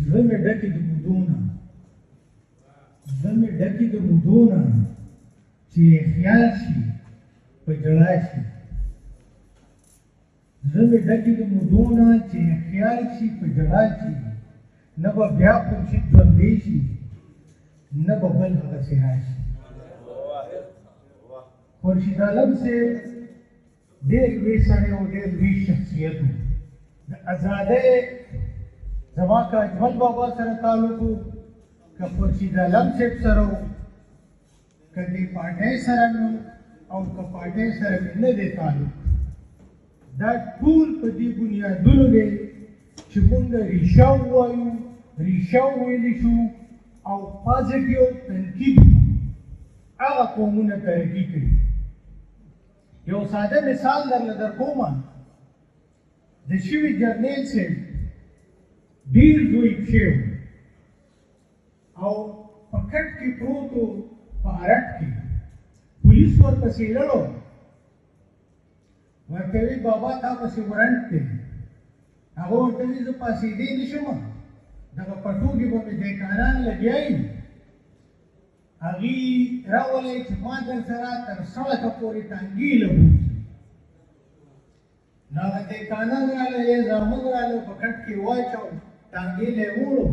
زړه مې ډکې د مودونه زړه مې ډکې د مودونه چې خیال شي په ژړا شي زړه مې ډکې د مودونه چې خیال شي په ژړا شي نه به بیا خورشید ژوندی شي نه به بل هغسې راشي خورشید عالم صاحب ډېر لوی سړی او ډېر لوی شخصیت و د ازادۍ زما که اجمل بابا سره تعلق و که خورشید عالم صاحب سره و که دې پارټۍ سره مې او که پارټۍ سره مې نه دی تعلق دا ټول په دې بنیادونو دی چې مونږ ریشه ووایو ریشه وویلی شو او پازیټیو تنقید هغه قومونه ترقي کړي یو ساده مثال درله درکومه د شوي جرنیل صاحب ډېر لوی پښې او په کټ کې پروت و په ارټ کې پولیس ورپسې لړو ورته وی بابا تا پسې ورنټ دی هغه ورته وي زه پاسېدی نه شم دغه پټو کې به مې دیکانان لګیا وي هغې راولئ چې ما در سره تر سړکه پورې ټانګې له بوځي نو هغه دیکانان راله یا زامن راله په کټ کې واچو ټانګې له یې وړو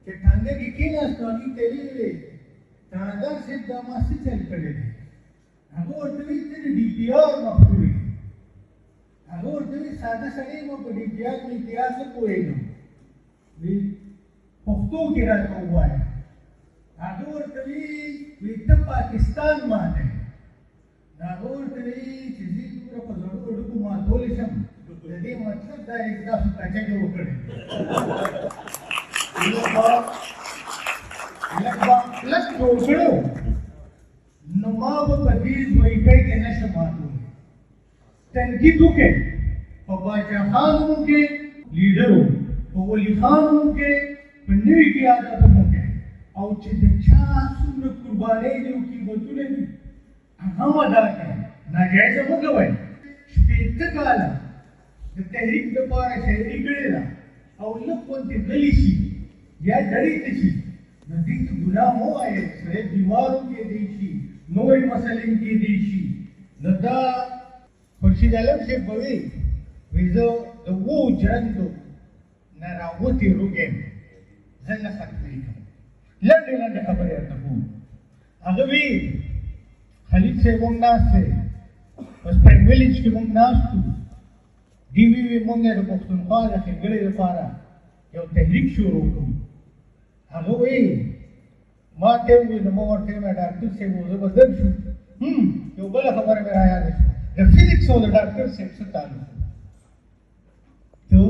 چې ټانګه کې کېناستو هغې ته یې ویلې ترانګار صاحب دا ما څه چل کړی دی هغه ورته وایي ته د ډي پي آر مخلوق یې هغه ورته وایي ساده سړی یم په ډي پي آر میلتیا نه پوهېږم وایي پښتو کې راته ووایه هغه ورته وایي ته پاکستان ماته هغه ورته وایي چې زه دومره په زړو اډوکو ماتولی شم د دې مطلب دا دی چې تاسو کچکې وکړئ لږ جوړ کړی و نو ما به په دې ځویکۍ کې نه شم ماتولی تنقید وکړئ په باچا خان هم کې لیډر و په ولي خان هم کې په نوي قیادت هم کې او چې د چا څومره قربانۍ دي او قیمتونه دي هغه هم ادا کړئ ناجایزه مه کوئ شپېته کاله د تحریک دپاره شاعري کړې ده او لږ غوندې غلي شي یا ډړې ته شي نو دې ته ګناه مه وایئ سړی بیمار هم کېدی شي نورې مسلې هم کېدی شي نو دا خورشید عالم صاحب به وایي زه د اوو جرندو نه راوتې روږی یم زه نه ختمېږم لنډې لنډې خبرې راته کوم هغه وی خلیل صاحب مونږ ناست دی په سپرینګ ویلیج کې مونږ ناست وو ډي وي وي مونږ یې د پښتونخوا د ښېګړې لپاره یو تحریک شروع کړو هغه وایي ما ته وویل ما ورته ویم ډاکټر صاحب زه به زر شو یو بله خبره مې را یاده شوه د فزیکس او د ډاکټر صاحب څه تعلق تو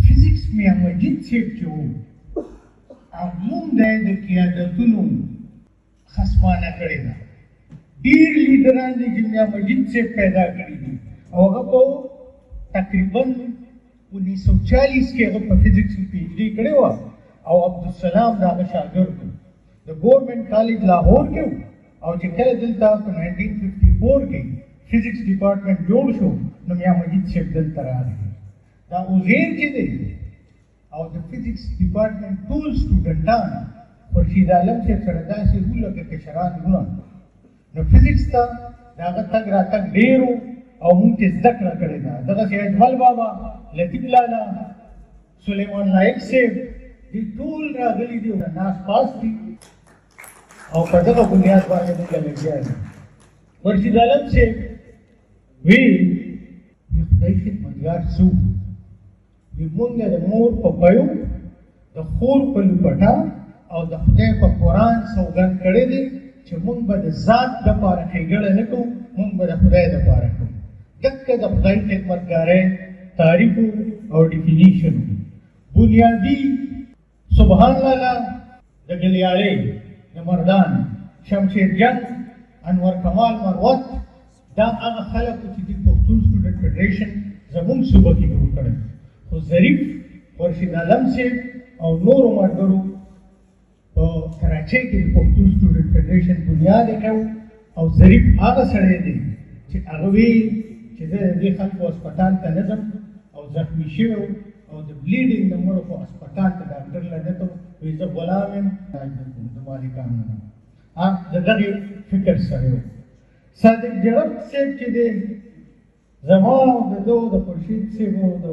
فزیکس میا مجید صاحب چې و هغه هم دی د قیادتونو خصمانه کړې ده ډېر لیډران دي چې میا مجید صاحب پیدا کړي دي او هغه په تقریبا 1940 کې هغه په فزیکس کې پی ایچ ډي کړې وه او عبدالسلام د هغه شاګرد و د ګورنمنټ کالج لاهور کې و او چې کله دلته په 1954 کې فزیکس ډپارټمنټ جوړ شو نو میا مجید صاحب دلته راغی دا عزیر چې دی او د فزیکس ډپارټمنټ ټول سټوډنټان خورشید عالم صاحب سره داسې وو لکه کشران وروڼه نو فزیکس ته د هغه تګ راتګ ډېر و او مونږ چې زده کړه کړې ده دغسې اجمل بابا لطیف لالا سلیمان نایک صاحب دې ټول راغلي دي ناست پاس دي او په دغه بنیاد باندې موږ لګیا دي خورشید عالم صاحب وی خدای خدمتګار څه وي مونږ د مور په بیو د خور په لوپټه او د خدای په قرآن سوګند کړی دی چې مونږ به د ذات دپاره ښېګړه نه کوو مونږ به د خدای دپاره کوو دقه د خدای خدمتګارۍ تعریف او ډیفینیشن بنیادي سبحان لالا د ګلیالۍ د مردان شمشیر جنګ انور کمال مروت دا هغه خلک چې د پښتون سټوډنټ فیډریشن زموږ صوبه کې جوړ کړی خو ظریف خورشید عالم صاحب او نورو ملګرو په کراچۍ کې د پښتون سټوډنټ فیډریشن بنیاد یې کړو او ظریف هغه سړی دی چې هغه وایي چې زه د دې خلکو هسپتال ته نه ځم او زخمي شوی او د بلیډینګ د مړو خو هسپتال ته ډاکټر لږه ته وایي زه غلام یم د مالکانو نه د دغې فکر سره و صادق جرب صاحب چې دی زما او د ده د خورشید صاحب او د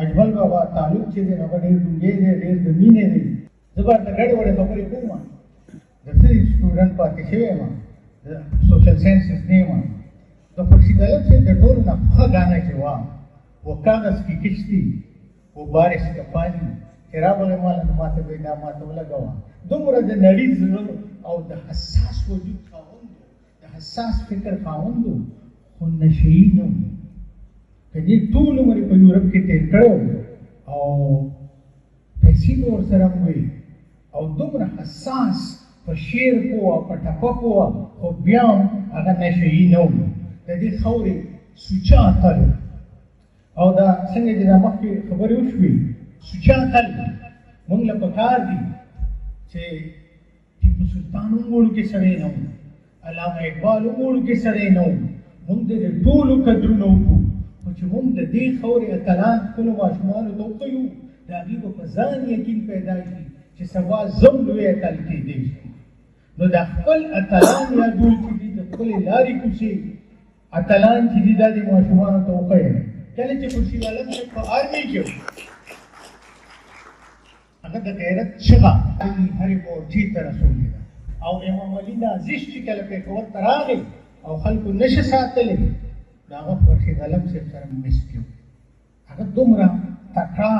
اجمل بابا تعلق چې دی هغه ډېر ډونګی دی ډېر د مینې دی زه به ورته ګډې وړې خبرې کوم د فزیکس سټوډنټ پاتې شوی یم د سوشل ساینسز نه یم د خورشید علم صاحب د ټولو نه ښه ګانا چې وه वो कागज की किश्ती वो बारिश का पानी राबले माल माथे बेना माथे लगावा दोमरा د نړۍ زړه او د حساس وجود خاوند د حساس فکر خاوند خو نشي نو کدي ټول عمر په یورپ کې تیر کړو او پیسې ور سره وي او دومره حساس په شعر په ټپه په خو بیا هغه نشي نو د دې خوري سوچا تل او دا څنګه چې دا مخکې خبرې وشوې سوچا تل موږ له پکار دي چې ټیپو سلطان وګړو کې سړی نه و علامه اقبال وګړو کې سړی نه و موږ د ټولو قدرونه وکړو خو چې موږ د دې خورې اتلان خپلو ماشومانو ته وښیو د هغې به په ځان یقین پیدا شي چې سبا زم لوی اتل کېدی شي نو د خپل اتلان یادول چې دي د خپلې لارې کوڅې اتلان چې دي دا د ماشومانو ته وښیئ کله چې خورشید عالم صاحب په آرمي کې هغه د غیرت چغه هرې مورچې ته رسولې ده او امام علي نازش چې کله پېښور ته راغی او خلکو نشه ساتلی د هغه خورشید عالم صاحب سره مس کړو هغه دومره تکړه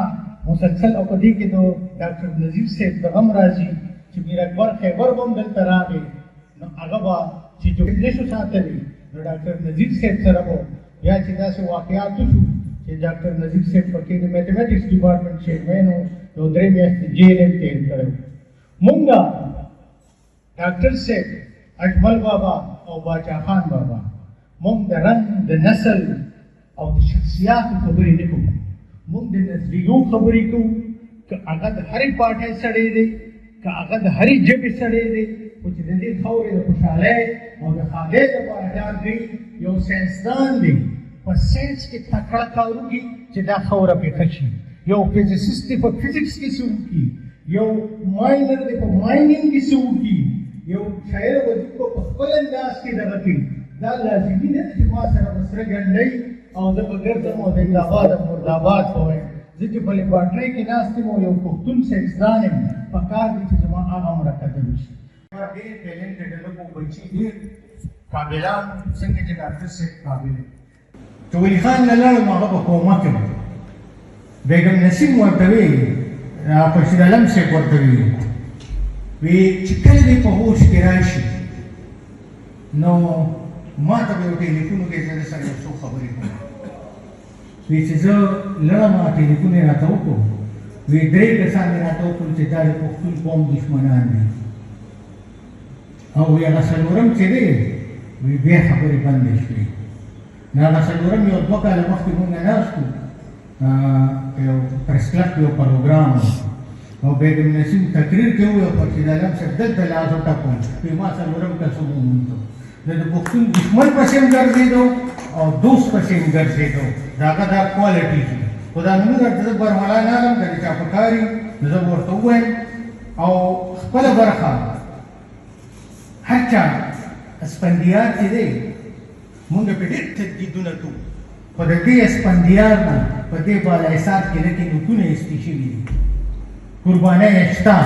مسلسل او په دې کې د ډاکټر نظیر صاحب د غم راځي چې میر اکبر خیبر به هم دلته راغی نو هغه به چې نشو ساتلی نو ډاکټر نظیر صاحب سره به یا چې داسې واقعات وشو چې ډاکټر نظیر صاحب پکې د میتھمیټکس ډپارټمنټ چیرمین و یو 3 میاشتې جیل یې تېر کړی مونږ ډاکټر صاحب اجمل بابا او باچا خان بابا مونږ د رنګ د نسل او د شخصیاتو خبرې نه کوو مونږ د نظریو خبرې کوو که هغه د هرې پارټۍ سړی دی که هغه د هرې ژبې سړی دی خو چې د دې خاورې د خوشحالۍ او د ښادۍ لپاره جان دی یو ساینسدان دی په ساینس کې تکړه کار وکړي چې دا خاوره پېښه شي یو فزیسست دی په فزیکس کې څه وکړي یو ماینر دی په ماینینګ کې څه وکړي یو شاعر وجود په خپل انداز کې دغه کوي دا لازمي نه ده چې ما سره به سره ګنډۍ او زه به ګرځم او د الهاباد او مرداباد به وایم زه چې په لیبارټرۍ کې ناست یم او یو پښتون ساینسدان یم پکار دی چې زما هغه مرکزه وشي ډېر ټیلنټډ لږ بچي ډېر قابلان څنګه چې ډاکټر صاحب قابل چې ولي خان نه لاړم هغه په کوما کې بیګم نسیم ورته وایي خورشید عالم صاحب ورته وایي وی چې کله دې په هوش کې راشي نو ما ته به یو ټلیفون وکړي چې زه سره یو څو خبرې کوم وی چې زه لړم ټلیفون یې راته وکړو وی 3 کسان یې راته وکړل چې دا د پښتون قوم دښمنان دي او هغه څلورم چې دی وی بیا خبرې بندې شوې نو هغه څلورم یو 2 کاله مخکې موږ ناست وو یو پریس کلب کې یو پروګرام او بیګم نسیم تقریر کې وو خورشید عالم صاحب دلته لاس وټکوم وی ما څلورم کس وموندو د پښتون دښمن پسې هم ګرځېدو او دوست پسې هم ګرځېدو د هغه دا کوالټي دي خو دا نومونه درته زه برملا نه علم که د چا په کار وي نو زه به ورته ووایم او خپله برخه هر چا اسفندیار چې دی مونږ پې ډېر تجدیدونه کوو خو د دې اسفندیار نه په دې بالاحصار کې لکې نوکونه ایستې شوي دي قربانۍ شته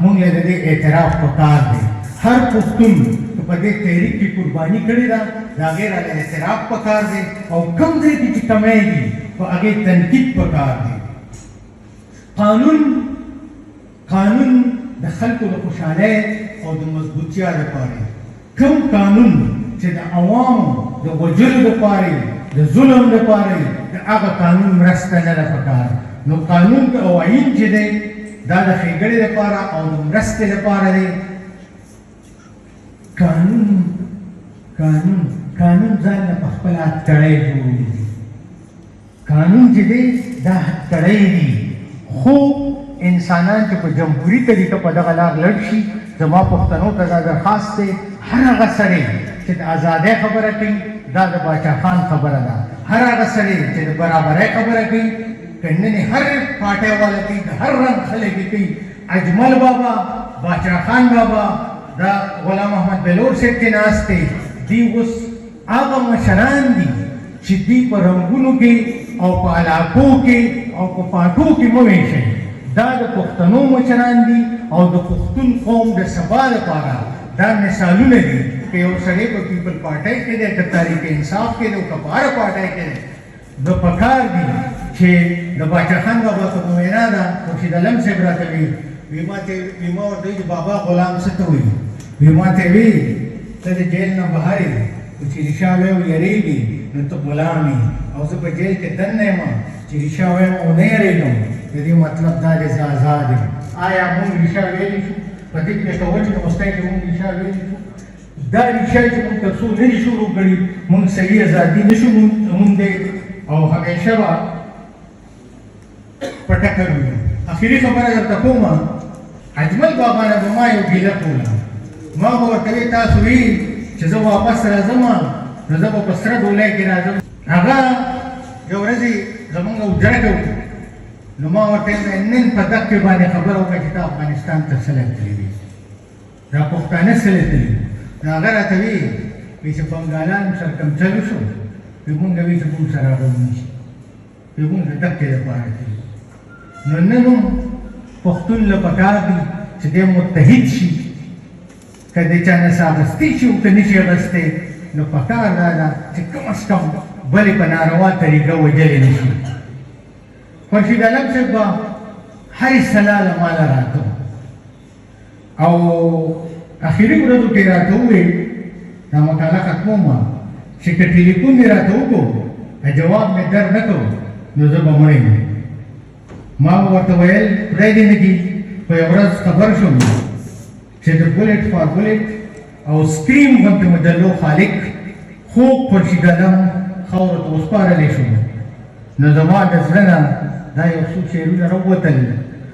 مونږ له د دې اعتراف پکار دی هر پښتون که په دې تحریک کې قرباني کړې ده د هغې راله اعتراف پکار دی او کوم ځای کې چې کمی دي په هغې تنقید پکار دی قانون د خلکو د خوشحالۍ او د مضبوطیا لپاره کوم قانون چې د عوامو د وژلو لپاره د ظلم لپاره د هغه قانون مرسته نه ده پکار نو قانون او آیین چې دی دا د ښېګړې لپاره او د مرستې لپاره دی قانون ځان له په خپل هتکړۍ جوړوي قانون چې دی دا هتکړۍ دي خو انسانان چې په جمهوري طریقه په دغه لار لړ شي زما پښتنو ته دا درخواست دی هر هغه سړی چې د ازادۍ خبره کوي دا د باچا خان خبره ده هر هغه سړی چې د برابرۍ خبره کوي کنن هر پاټه والا کې هر رنگ خلک کې اجمل بابا باچا خان بابا دا غلام احمد بلور صاحب کې ناشته دی اوس هغه مشران دي چې دی په رنگونو کې او په علاقو کې او په پاټو کې مویشي دا د پښتنو مشران دي او د پښتون قوم د سبا لپاره دا مثالونه دي چې یو سړی په پیپل پارټۍ کې دی که تحریک انصاف کې دی او که په هره پارټۍ کې دی نو پکار دي چې د باچا خان بابا په وینا ده خورشید عالم صاحب راته وي ما ورته وایي چې بابا غلام څه ته وایي وي ما ته وي ته د جیل نه بهر یې خو چې رښا ویم یېرېږي نو ته غلام یې او زه په جیل کې دننه یم چې رښا ویم او نه یېرېږم د دې مطلب دا دی زه آزاد یم آیا موږ رښا ویلی شو په دې پېښور کې د مستی کې موږ رښا ویلی شو دا رښا چې موږ تر څو نه دي شروع کړي موږ صحیح ازادي نه شو موندی او همیشه به په ټکر وي اخري خبره درته کومه اجمل بابا نه به ما یو ګیله کوله ما به ورته وایي تاسو وایي چې زه واپس راځم نو زه به په سره ډولۍ کې راځم هغه یو ورځې زمونږ جرګه وکړه نو ما ورته وویل نن په دقې باندې خبره وکړه چې ته افغانستان ته څله تللی وي دا پښتانه څله تللي نو هغه راته وایي چې بنګالان سرکمچلو شو وایي مونږ وایي چې مونږ سره به ونیسي وایي مونږ د دقې لپاره تللي نو نن هم پښتون له پکار دي چې دی متحد شي که د چا نه څه اخیستی شي او که نه شي اخیستی نو پکار دا ده چې کم از کم بلې په ناروا طریقه وجلې نه شي خورشید عالم صاحب به هرې سلا له ماله راته او اخري ورځو کې راته وویل دا مقاله ختمومه چې که ټلیفون مې راته وکړو جواب مې در نه کړو نو زه به مړ یم ما ورته ویل خدای دې نه کړي په یوه ورځ خبر شوم چې د بولټ فار بولټ او سکریم غوندې مجلو خالق خوب خورشید عالم خاورو ته وسپارلی شو نو زما د زړه نه دا یو څو شعرونه راووتل